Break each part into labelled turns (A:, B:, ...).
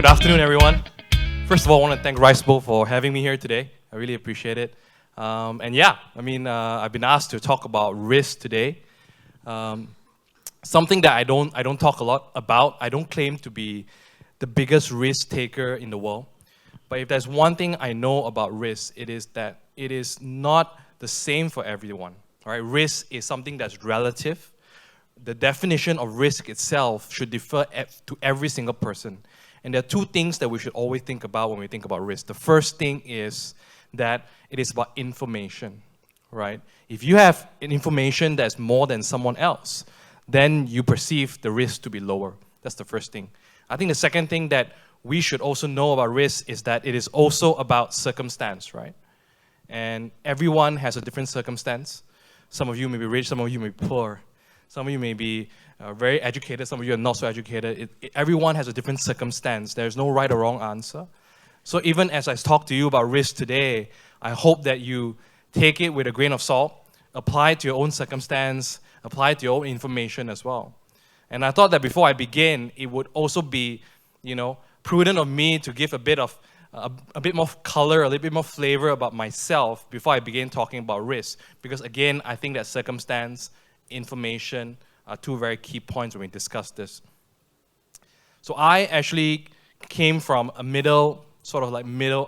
A: Good afternoon, everyone. First of all, I want to thank Rice Bowl for having me here today. I really appreciate it. I've been asked to talk about risk today. Something that I don't talk a lot about. I don't claim to be the biggest risk taker in the world. But if there's one thing I know about risk, it is that it is not the same for everyone. All right? Risk is something that's relative. The definition of risk itself should differ to every single person. And there are two things that we should always think about when we think about risk. The first thing is that it is about information, right? If you have an information that's more than someone else, then you perceive the risk to be lower. That's the first thing. I think the second thing that we should also know about risk is that it is also about circumstance, right? And everyone has a different circumstance. Some of you may be rich, some of you may be poor. Some of you may be very educated, some of you are not so educated. Everyone has a different circumstance. There's no right or wrong answer. So even as I talk to you about risk today, I hope that you take it with a grain of salt, apply it to your own circumstance, apply it to your own information as well. And I thought that before I begin, it would also be, prudent of me to give a bit more color, a little bit more flavor about myself before I begin talking about risk. Because again, I think that circumstance, information are two very key points when we discuss this. So I actually came from a middle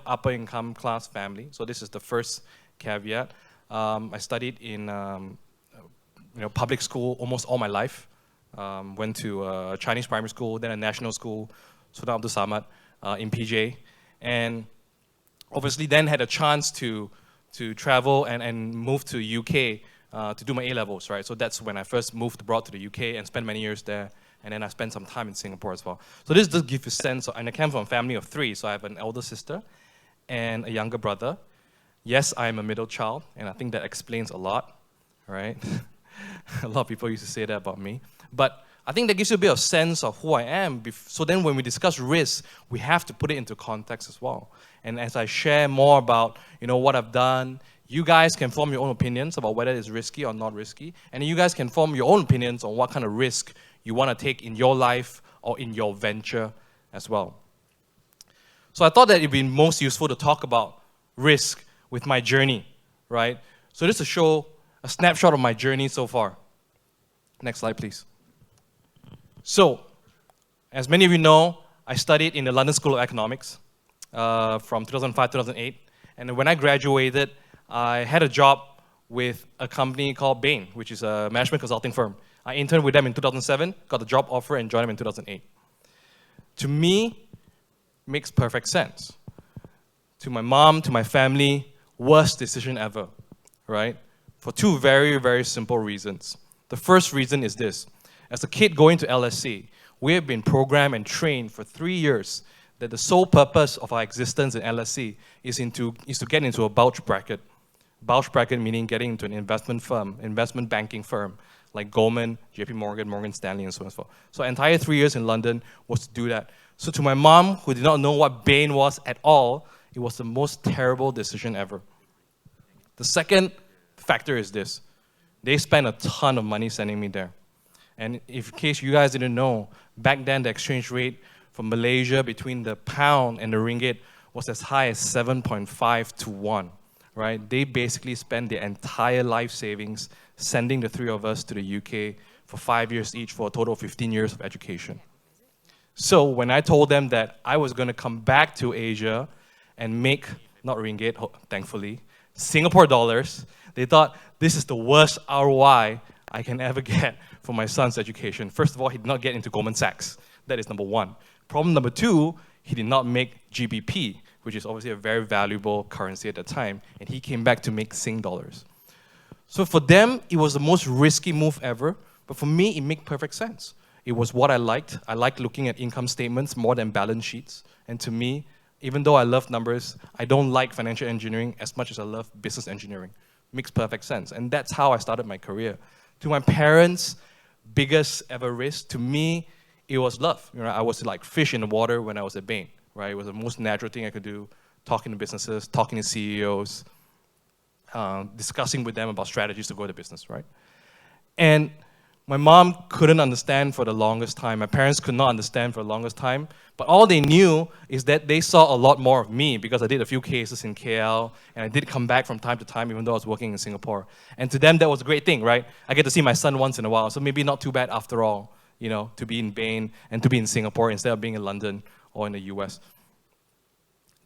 A: upper income class family. So this is the first caveat. I studied in public school almost all my life. Went to a Chinese primary school, then a national school, Sultan Abdul Samad in PJ. And obviously then had a chance to travel and move to UK to do my A-levels, right? So that's when I first moved abroad to the UK and spent many years there. And then I spent some time in Singapore as well. So this does give you a sense, and I came from a family of three. So I have an elder sister and a younger brother. Yes, I am a middle child, and I think that explains a lot, right? A lot of people used to say that about me. But I think that gives you a bit of sense of who I am. So then when we discuss risk, we have to put it into context as well. And as I share more about what I've done, you guys can form your own opinions about whether it's risky or not risky. And you guys can form your own opinions on what kind of risk you want to take in your life or in your venture as well. So I thought that it'd be most useful to talk about risk with my journey, right? So just to show a snapshot of my journey so far. Next slide, please. So, as many of you know, I studied in the London School of Economics from 2005 to 2008. And when I graduated, I had a job with a company called Bain, which is a management consulting firm. I interned with them in 2007, got the job offer, and joined them in 2008. To me, makes perfect sense. To my mom, to my family, worst decision ever, right? For two very, very simple reasons. The first reason is this. As a kid going to LSE, we have been programmed and trained for 3 years that the sole purpose of our existence in LSE is to get into a bulge bracket. Bulge bracket meaning getting into an investment banking firm, like Goldman, JP Morgan, Morgan Stanley, and so on and so forth. So entire 3 years in London was to do that. So to my mom, who did not know what Bain was at all, it was the most terrible decision ever. The second factor is this. They spent a ton of money sending me there. And in case you guys didn't know, back then the exchange rate from Malaysia between the pound and the ringgit was as high as 7.5 to 1. Right? They basically spent their entire life savings sending the three of us to the UK for 5 years each for a total of 15 years of education. So when I told them that I was going to come back to Asia and make, not ringgit, thankfully, Singapore dollars, they thought this is the worst ROI I can ever get for my son's education. First of all, he did not get into Goldman Sachs. That is number one. Problem number two, he did not make GBP, which is obviously a very valuable currency at the time, and he came back to make Sing dollars. So for them, it was the most risky move ever, but for me, it made perfect sense. It was what I liked. I liked looking at income statements more than balance sheets, and to me, even though I love numbers, I don't like financial engineering as much as I love business engineering. Makes perfect sense, and that's how I started my career. To my parents, biggest ever risk, to me, it was love. I was like fish in the water when I was at Bain. Right? It was the most natural thing I could do, talking to businesses, talking to CEOs, discussing with them about strategies to grow the business, right? And My mom couldn't understand for the longest time. My parents could not understand for the longest time. But all they knew is that they saw a lot more of me because I did a few cases in KL and I did come back from time to time even though I was working in Singapore. And to them, that was a great thing, right? I get to see my son once in a while, so maybe not too bad after all, you know, to be in Bain and to be in Singapore instead of being in London or in the US.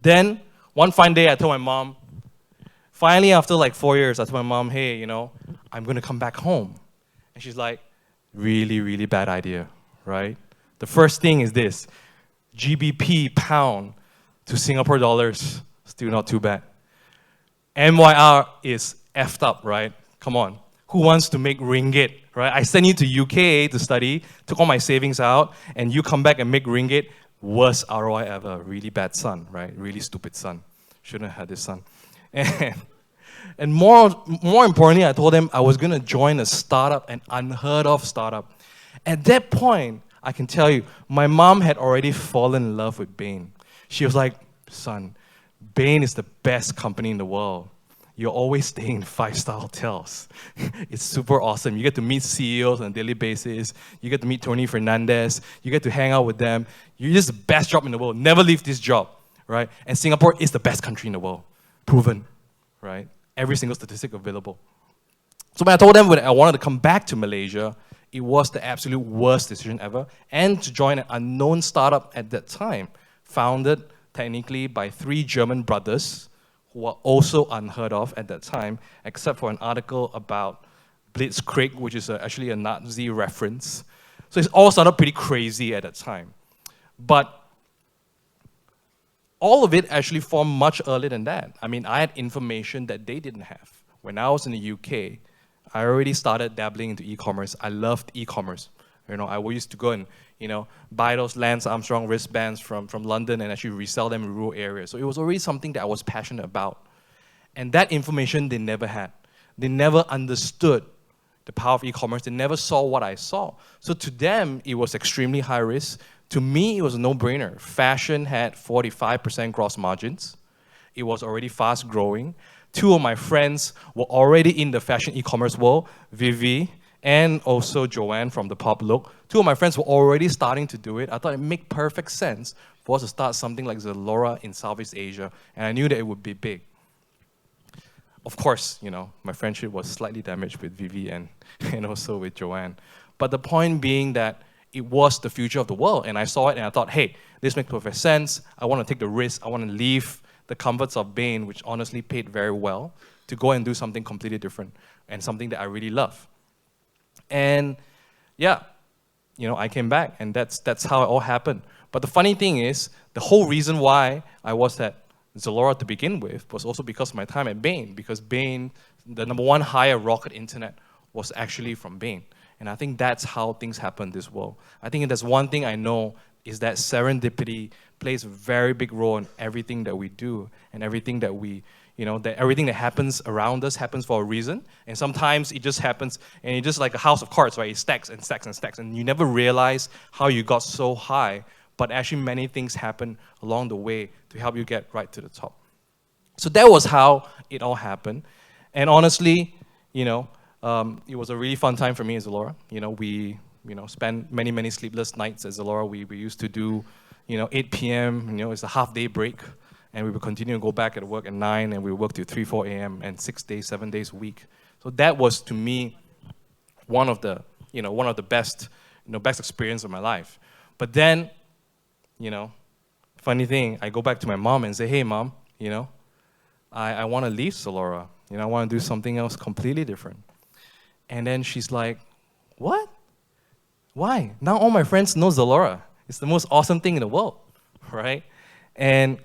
A: Then, one fine day, I told my mom, finally after like 4 years, I told my mom, hey, you know, I'm gonna come back home. And she's like, really, really bad idea, right? The first thing is this, GBP pound to Singapore dollars, still not too bad. MYR is effed up, right? Come on. Who wants to make ringgit, right? I sent you to UK to study, took all my savings out, and you come back and make ringgit, worst ROI ever. Really bad son, right? Really stupid son. Shouldn't have had this son. And more importantly, I told them I was going to join a startup, an unheard of startup. At that point, I can tell you, my mom had already fallen in love with Bain. She was like, son, Bain is the best company in the world. You're always staying in 5-star hotels. It's super awesome. You get to meet CEOs on a daily basis. You get to meet Tony Fernandez. You get to hang out with them. You're just the best job in the world. Never leave this job, right? And Singapore is the best country in the world. Proven, right? Every single statistic available. So when I told them when I wanted to come back to Malaysia, it was the absolute worst decision ever. And to join an unknown startup at that time, founded technically by 3 German brothers who were also unheard of at that time, except for an article about Blitzkrieg, which is actually a Nazi reference. So it's all sounded pretty crazy at that time. But all of it actually formed much earlier than that. I mean, I had information that they didn't have. When I was in the UK, I already started dabbling into e-commerce. I loved e-commerce. You know, I used to go and, you know, buy those Lance Armstrong wristbands from London and actually resell them in rural areas. So it was already something that I was passionate about. And that information they never had. They never understood the power of e-commerce. They never saw what I saw. So to them, it was extremely high risk. To me, it was a no-brainer. Fashion had 45% gross margins. It was already fast growing. 2 of my friends were already in the fashion e-commerce world, Vivi and also Joanne from the Pop Look. 2 of my friends were already starting to do it. I thought it made perfect sense for us to start something like Zalora in Southeast Asia, and I knew that it would be big. Of course, you know, my friendship was slightly damaged with Vivi and also with Joanne. But the point being that it was the future of the world, and I saw it and I thought, hey, this makes perfect sense. I want to take the risk. I want to leave the comforts of Bain, which honestly paid very well, to go and do something completely different and something that I really love. And yeah, you know, I came back, and that's how it all happened. But the funny thing is, the whole reason why I was at Zalora to begin with was also because of my time at Bain, because Bain, the #1 hire rocket internet was actually from Bain. And I think that's how things happen in this world. I think there's one thing I know is that serendipity plays a very big role in everything that we do and everything that we, you know, that everything that happens around us happens for a reason. And sometimes it just happens, and it's just like a house of cards, right? It stacks and stacks and stacks, and you never realize how you got so high, but actually many things happen along the way to help you get right to the top. So that was how it all happened. And honestly, you know, it was a really fun time for me at Zalora. You know, we spent many, many sleepless nights at Zalora. We used to do, 8 p.m., it's a half-day break, and we would continue to go back at work at 9, and we would work till 3, 4 a.m., and 6 days, 7 days a week. So that was, to me, one of the best, best experience of my life. But then, funny thing, I go back to my mom and say, hey, Mom, I want to leave Zalora. I want to do something else completely different. And then she's like, what? Why? Now all my friends know Zalora. It's the most awesome thing in the world, right? And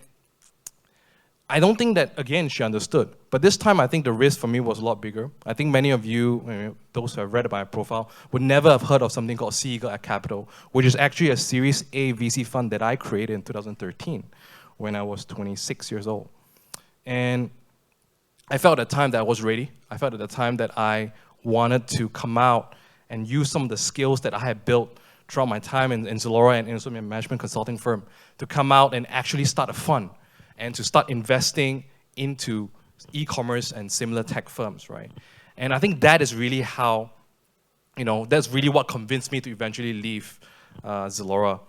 A: I don't think that, again, she understood. But this time, I think the risk for me was a lot bigger. I think many of you, those who have read my profile, would never have heard of something called Sea Eagle at Capital, which is actually a Series A VC fund that I created in 2013 when I was 26 years old. And I felt at the time that I was ready. I felt at the time that I wanted to come out and use some of the skills that I had built throughout my time in Zalora and also my management consulting firm to come out and actually start a fund and to start investing into e-commerce and similar tech firms, right? And I think that is really how that's really what convinced me to eventually leave Zalora.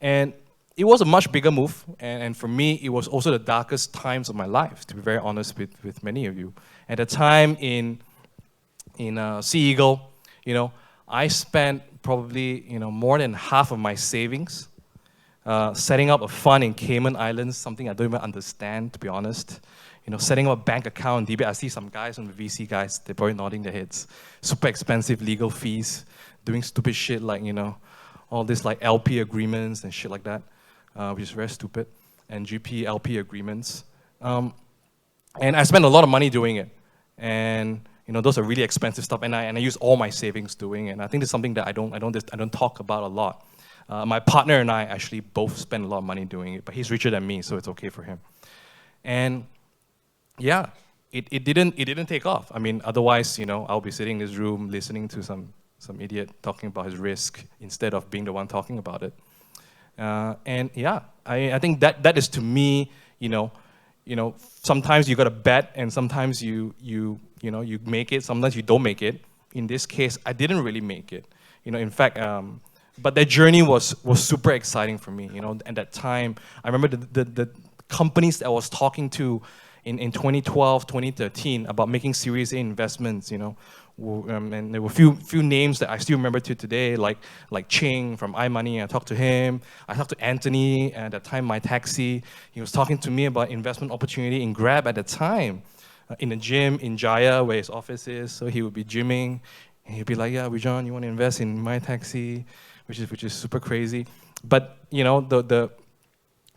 A: And it was a much bigger move, and for me, it was also the darkest times of my life, to be very honest with many of you. At the time in Sea Eagle, I spent probably more than half of my savings setting up a fund in Cayman Islands, something I don't even understand, to be honest. Setting up a bank account in DB. I see some guys on the VC guys, they're probably nodding their heads. Super expensive legal fees, doing stupid shit like, all this like LP agreements and shit like that, which is very stupid, and GP LP agreements. And I spent a lot of money doing it. And those are really expensive stuff, and I use all my savings doing it. And I think it's something that I don't talk about a lot. My partner and I actually both spend a lot of money doing it, but he's richer than me, so it's okay for him. And yeah, it didn't take off. I mean, otherwise, I'll be sitting in this room listening to some idiot talking about his risk instead of being the one talking about it. And yeah, I think that is, to me, sometimes you got to bet, and sometimes you make it, sometimes you don't make it. In this case, I didn't really make it. In fact, but that journey was super exciting for me. At that time, I remember the companies that I was talking to in 2012, 2013 about making Series A investments, and there were few names that I still remember to today, like Ching from iMoney. I talked to him. I talked to Anthony at that time, My Taxi. He was talking to me about investment opportunity in Grab at the time, in a gym in Jaya where his office is. So he would be gymming, and he'd be like, "Yeah, Wee Jonn, you want to invest in My Taxi," which is super crazy. But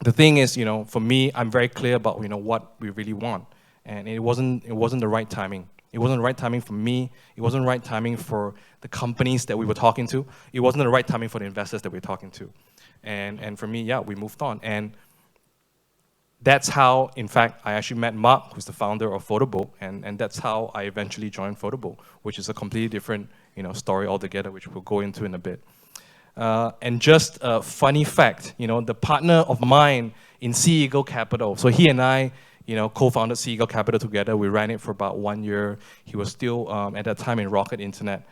A: the thing is, for me, I'm very clear about what we really want, and it wasn't the right timing. It wasn't the right timing for me. It wasn't the right timing for the companies that we were talking to. It wasn't the right timing for the investors that we were talking to, and for me, yeah, we moved on. And that's how, in fact, I actually met Mark, who's the founder of Photobook, and that's how I eventually joined Photobook, which is a completely different story altogether, which we'll go into in a bit. And just a funny fact, the partner of mine in Sea Eagle Capital, so he and I, co-founded Sea Eagle Capital together. We ran it for about 1 year. He was still, at that time, in Rocket Internet.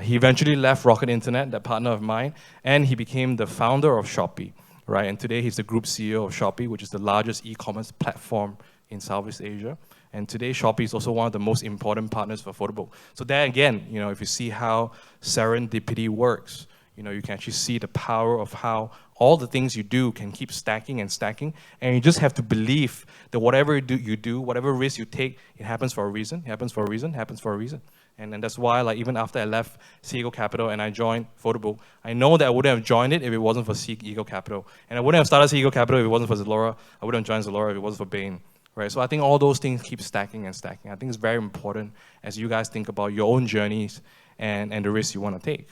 A: He eventually left Rocket Internet, that partner of mine, and he became the founder of Shopee, right? And today, he's the group CEO of Shopee, which is the largest e-commerce platform in Southeast Asia. And today, Shopee is also one of the most important partners for Photobook. So there again, if you see how serendipity works, you can actually see the power of how all the things you do can keep stacking and stacking, and you just have to believe that whatever you do, whatever risk you take, it happens for a reason, it happens for a reason, it happens for a reason. And that's why, like, even after I left Sea Eagle Capital and I joined Photobook, I know that I wouldn't have joined it if it wasn't for Sea Eagle Capital. And I wouldn't have started Sea Eagle Capital if it wasn't for Zalora. I wouldn't have joined Zalora if it wasn't for Bain. Right? So I think all those things keep stacking and stacking. I think it's very important as you guys think about your own journeys and the risks you want to take.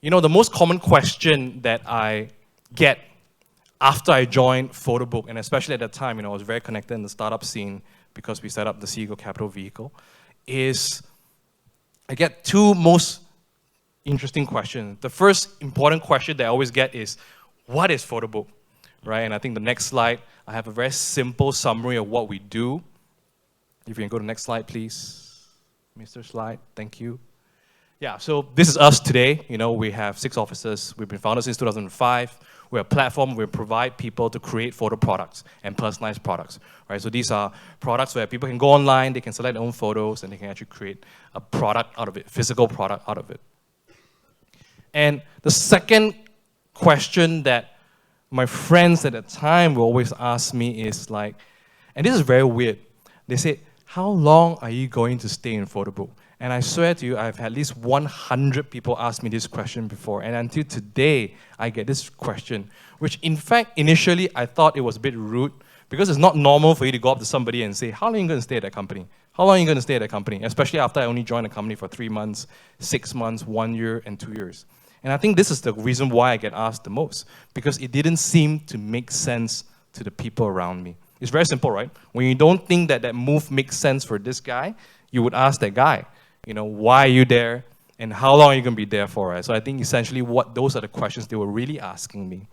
A: The most common question that I get after I joined Photobook, and especially at that time, I was very connected in the startup scene because we set up the Sea Eagle Capital vehicle, is I get two most interesting questions. The first important question that I always get is, what is Photobook? Right? And I think the next slide, I have a very simple summary of what we do. If you can go to the next slide, please. Mr. Slide, thank you. Yeah, so this is us today. We have 6 offices. We've been founded since 2005. We're a platform where we provide people to create photo products and personalized products. Right? So these are products where people can go online, they can select their own photos, and they can actually create a product out of it, physical product out of it. And the second question that my friends at the time will always ask me is like, and this is very weird. They say, how long are you going to stay in Photobook? And I swear to you, I've had at least 100 people ask me this question before. And until today, I get this question, which in fact, initially, I thought it was a bit rude because it's not normal for you to go up to somebody and say, how long are you going to stay at that company? How long are you going to stay at that company? Especially after I only joined the company for 3 months, 6 months, 1 year, and 2 years. And I think this is the reason why I get asked the most, because it didn't seem to make sense to the people around me. It's very simple, right? When you don't think that that move makes sense for this guy, you would ask that guy, why are you there and how long are you going to be there for? Right? So I think essentially those are the questions they were really asking me.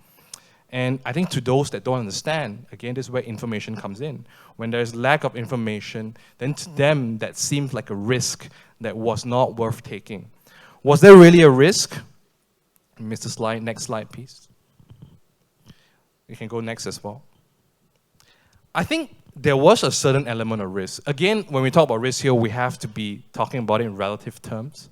A: And I think to those that don't understand, again, this is where information comes in. When there's lack of information, then to them that seems like a risk that was not worth taking. Was there really a risk? Mr. Slide, next slide, please. You can go next as well. I think there was a certain element of risk. Again, when we talk about risk here, we have to be talking about it in relative terms.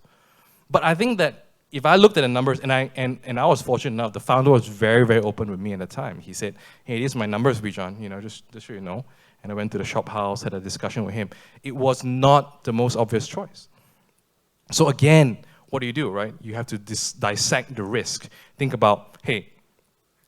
A: But I think that if I looked at the numbers, and I was fortunate enough, the founder was very, very open with me at the time. He said, hey, these are my numbers, Wee Jonn, just so you know. And I went to the shop house, had a discussion with him. It was not the most obvious choice. So again, what do, right? You have to dissect the risk. Think about, hey,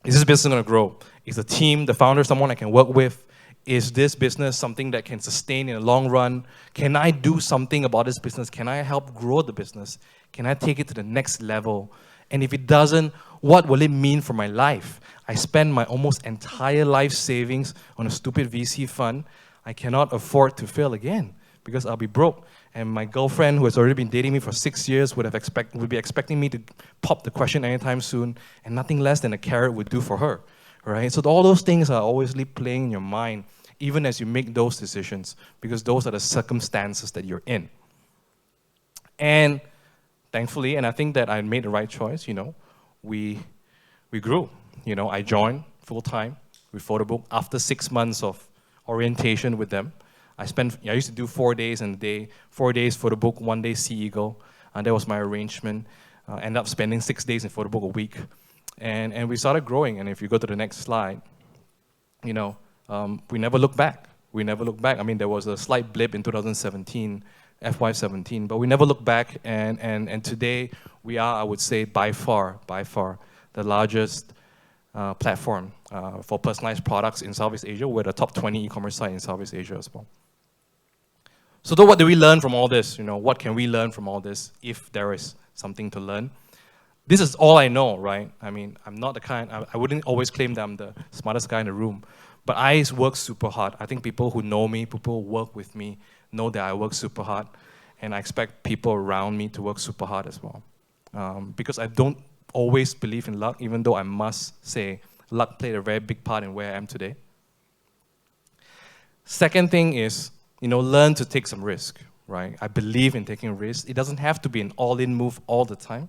A: is this business going to grow? Is the team, the founder, someone I can work with? Is this business something that can sustain in the long run? Can I do something about this business? Can I help grow the business? Can I take it to the next level? And if it doesn't, what will it mean for my life? I spend my almost entire life savings on a stupid VC fund. I cannot afford to fail again because I'll be broke. And my girlfriend, who has already been dating me for 6 years, would be expecting me to pop the question anytime soon, and nothing less than a carrot would do for her, right? So all those things are always playing in your mind, even as you make those decisions, because those are the circumstances that you're in. And thankfully, and I think that I made the right choice, we grew. I joined full-time with Photobook after 6 months of orientation with them. I used to do 4 days in a day, 4 days Photobook, 1 day Sea Eagle, and that was my arrangement. Ended up spending 6 days in Photobook a week. And we started growing, and if you go to the next slide, we never looked back. We never looked back. I mean, there was a slight blip in 2017, FY17, but we never looked back, and today we are, I would say, by far, the largest platform for personalized products in Southeast Asia. We're the top 20 e-commerce site in Southeast Asia as well. So what do we learn from all this? What can we learn from all this if there is something to learn? This is all I know, right? I mean, I'm not the kind, I wouldn't always claim that I'm the smartest guy in the room, but I work super hard. I think people who know me, people who work with me, know that I work super hard, and I expect people around me to work super hard as well. Because I don't always believe in luck, even though I must say luck played a very big part in where I am today. Second thing is, learn to take some risk, right? I believe in taking risks. It doesn't have to be an all-in move all the time,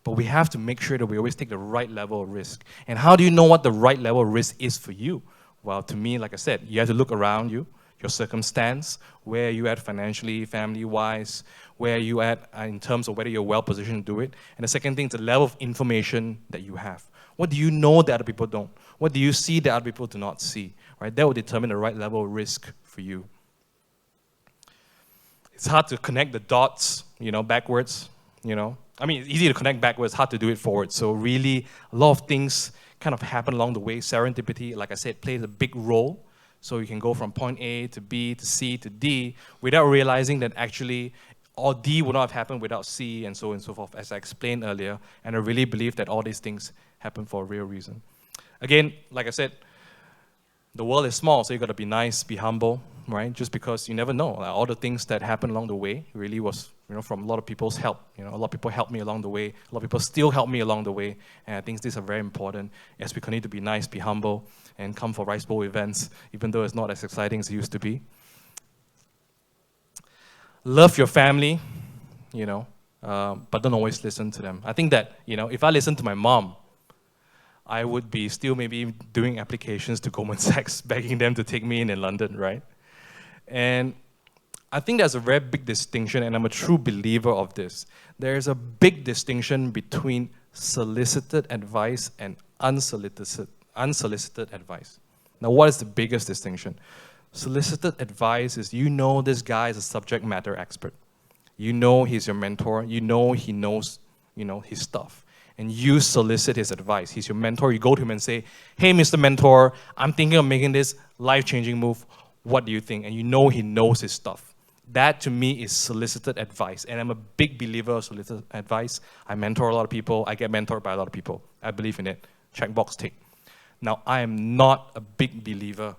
A: but we have to make sure that we always take the right level of risk. And how do you know what the right level of risk is for you? Well, to me, like I said, you have to look around you, your circumstance, where are you at financially, family-wise, where are you at in terms of whether you're well-positioned to do it. And the second thing is the level of information that you have. What do you know that other people don't? What do you see that other people do not see? Right? That will determine the right level of risk for you. It's hard to connect the dots, backwards, I mean, it's easy to connect backwards, hard to do it forward. So really, a lot of things kind of happen along the way. Serendipity, like I said, plays a big role. So you can go from point A to B to C to D without realizing that actually all D would not have happened without C, and so on and so forth, as I explained earlier. And I really believe that all these things happen for a real reason. Again, like I said, the world is small, so you got to be nice, be humble, right? Just because you never know. All the things that happened along the way really was, from a lot of people's help. A lot of people helped me along the way. A lot of people still help me along the way. And I think these are very important as we continue to be nice, be humble, and come for Rice Bowl events, even though it's not as exciting as it used to be. Love your family, but don't always listen to them. I think that, if I listened to my mom, I would be still maybe doing applications to Goldman Sachs, begging them to take me in London, right? And I think there's a very big distinction, and I'm a true believer of this. There's a big distinction between solicited advice and unsolicited advice. Now, what is the biggest distinction? Solicited advice is this guy is a subject matter expert. He's your mentor. He knows, his stuff. And you solicit his advice. He's your mentor. You go to him and say, hey, Mr. Mentor, I'm thinking of making this life-changing move. What do you think? And he knows his stuff. That, to me, is solicited advice. And I'm a big believer of solicited advice. I mentor a lot of people. I get mentored by a lot of people. I believe in it. Checkbox tick. Now, I am not a big believer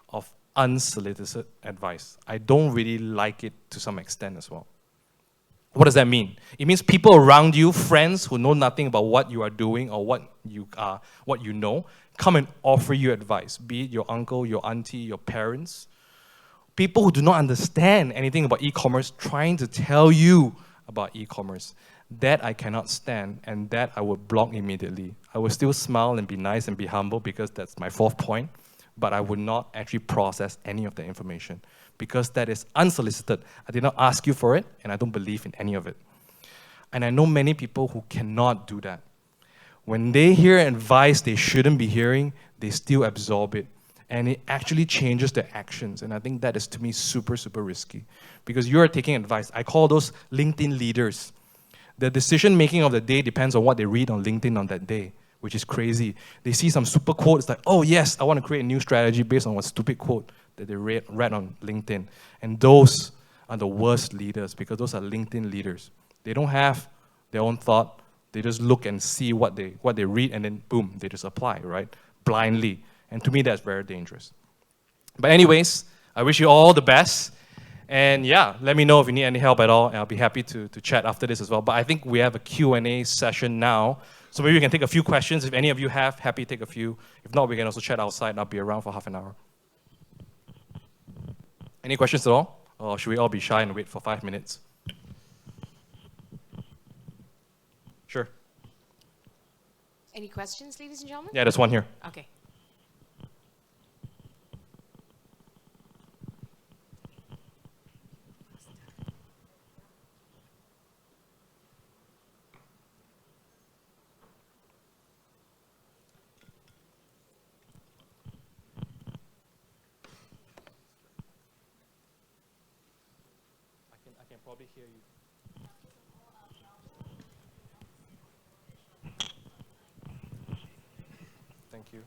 A: of unsolicited advice. I don't really like it to some extent as well. What does that mean? It means people around you, friends who know nothing about what you are doing or what you know, come and offer you advice, be it your uncle, your auntie, your parents, people who do not understand anything about e-commerce trying to tell you about e-commerce. That I cannot stand, and that I would block immediately. I will still smile and be nice and be humble because that's my fourth point, but I would not actually process any of the information because that is unsolicited. I did not ask you for it, and I don't believe in any of it. And I know many people who cannot do that. When they hear advice they shouldn't be hearing, they still absorb it. And it actually changes their actions. And I think that is, to me, super, super risky. Because you're taking advice. I call those LinkedIn leaders. The decision-making of the day depends on what they read on LinkedIn on that day, which is crazy. They see some super quote, it's like, oh yes, I want to create a new strategy based on what stupid quote that they read on LinkedIn. And those are the worst leaders because those are LinkedIn leaders. They don't have their own thought. They just look and see what they read and then boom, they just apply, right? Blindly. And to me, that's very dangerous. But anyways, I wish you all the best. And yeah, let me know if you need any help at all, and I'll be happy to chat after this as well. But I think we have a Q&A session now, so maybe we can take a few questions. If any of you have, happy to take a few. If not, we can also chat outside, and I'll be around for half an hour. Any questions at all? Or should we all be shy and wait for 5 minutes? Sure.
B: Any questions, ladies and gentlemen?
A: Yeah, there's one here.
B: Okay.
A: I can probably hear you. Thank you.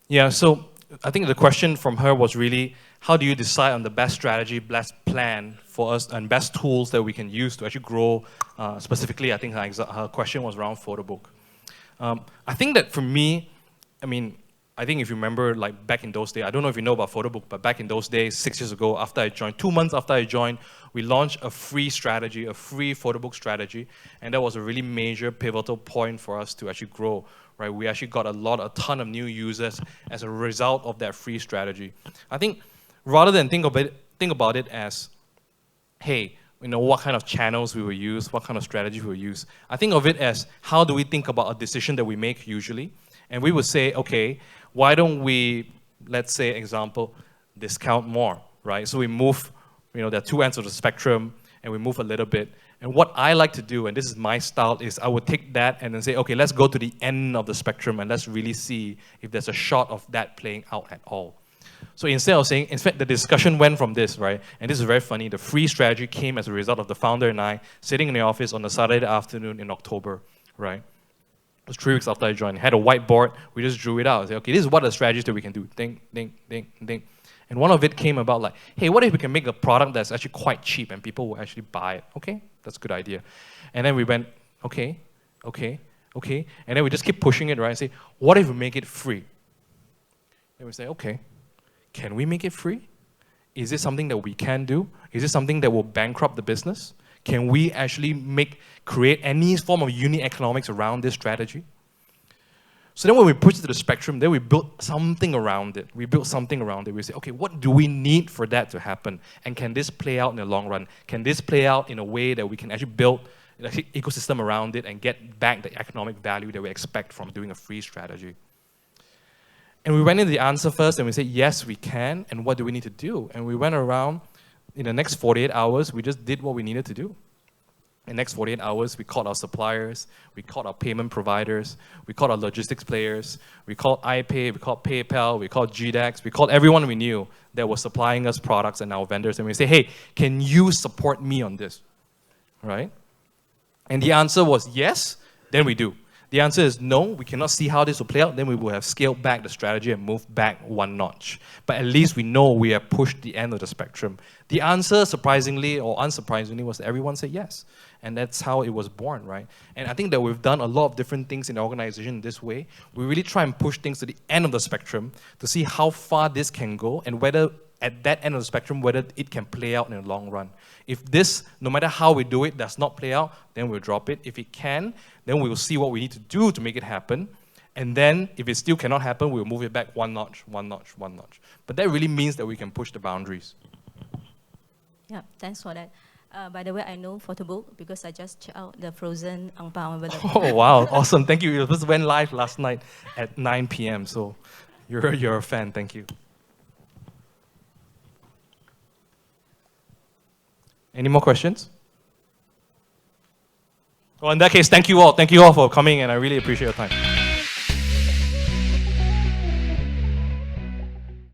A: Yeah, so I think the question from her was really, how do you decide on the best strategy, best plan for us, and best tools that we can use to actually grow? Specifically, I think her question was around Photobook. I think that for me, I think if you remember, like back in those days, I don't know if you know about Photobook, but back in those days, 6 years ago, after I joined, 2 months after I joined, we launched a free strategy, a free Photobook strategy, and that was a really major pivotal point for us to actually grow. Right? We actually got a ton of new users as a result of that free strategy. I think rather than think about it as, hey, what kind of channels we will use, what kind of strategy we will use. I think of it as, how do we think about a decision that we make usually? And we would say, okay, why don't we, let's say, example, discount more, right? So we move, there are two ends of the spectrum, and we move a little bit. And what I like to do, and this is my style, is I would take that and then say, okay, let's go to the end of the spectrum and let's really see if there's a shot of that playing out at all. So instead of saying, in fact, the discussion went from this, right? And this is very funny. The free strategy came as a result of the founder and I sitting in the office on a Saturday afternoon in October, right? It was 3 weeks after I joined. I had a whiteboard. We just drew it out. I said, okay, this is what the strategies that we can do. Ding, ding, ding, ding. And one of it came about like, hey, what if we can make a product that's actually quite cheap and people will actually buy it? Okay, that's a good idea. And then we went, okay. And then we just keep pushing it, right? And say, what if we make it free? And we say, okay, can we make it free? Is this something that we can do? Is this something that will bankrupt the business? Can we actually create any form of unit economics around this strategy? So then when we push it to the spectrum, then we built something around it. We say, okay, what do we need for that to happen? And can this play out in the long run? Can this play out in a way that we can actually build an ecosystem around it and get back the economic value that we expect from doing a free strategy? And we went into the answer first and we said, yes, we can. And what do we need to do? And we went around, in the next 48 hours, we just did what we needed to do. In the next 48 hours, we called our suppliers, we called our payment providers, we called our logistics players, we called iPay, we called PayPal, we called GDAX, we called everyone we knew that was supplying us products and our vendors, and we say, hey, can you support me on this, right? And the answer was yes, then we do. The answer is no, we cannot see how this will play out, then we will have scaled back the strategy and moved back one notch. But at least we know we have pushed the end of the spectrum. The answer, surprisingly or unsurprisingly, was that everyone said yes. And that's how it was born, right? And I think that we've done a lot of different things in the organization in this way. We really try and push things to the end of the spectrum to see how far this can go and whether at that end of the spectrum whether it can play out in the long run. If this, no matter how we do it, does not play out, then we'll drop it. If it can, then we will see what we need to do to make it happen. And then, if it still cannot happen, we'll move it back one notch, one notch, one notch. But that really means that we can push the boundaries.
C: Yeah, thanks for that. By the way, I know Photobook because I just checked out the frozen ang pao envelope.
A: Oh, wow, awesome. Thank you. This went live last night at 9 p.m., so you're a fan. Thank you. Any more questions? Well, in that case, thank you all. Thank you all for coming, and I really appreciate your time.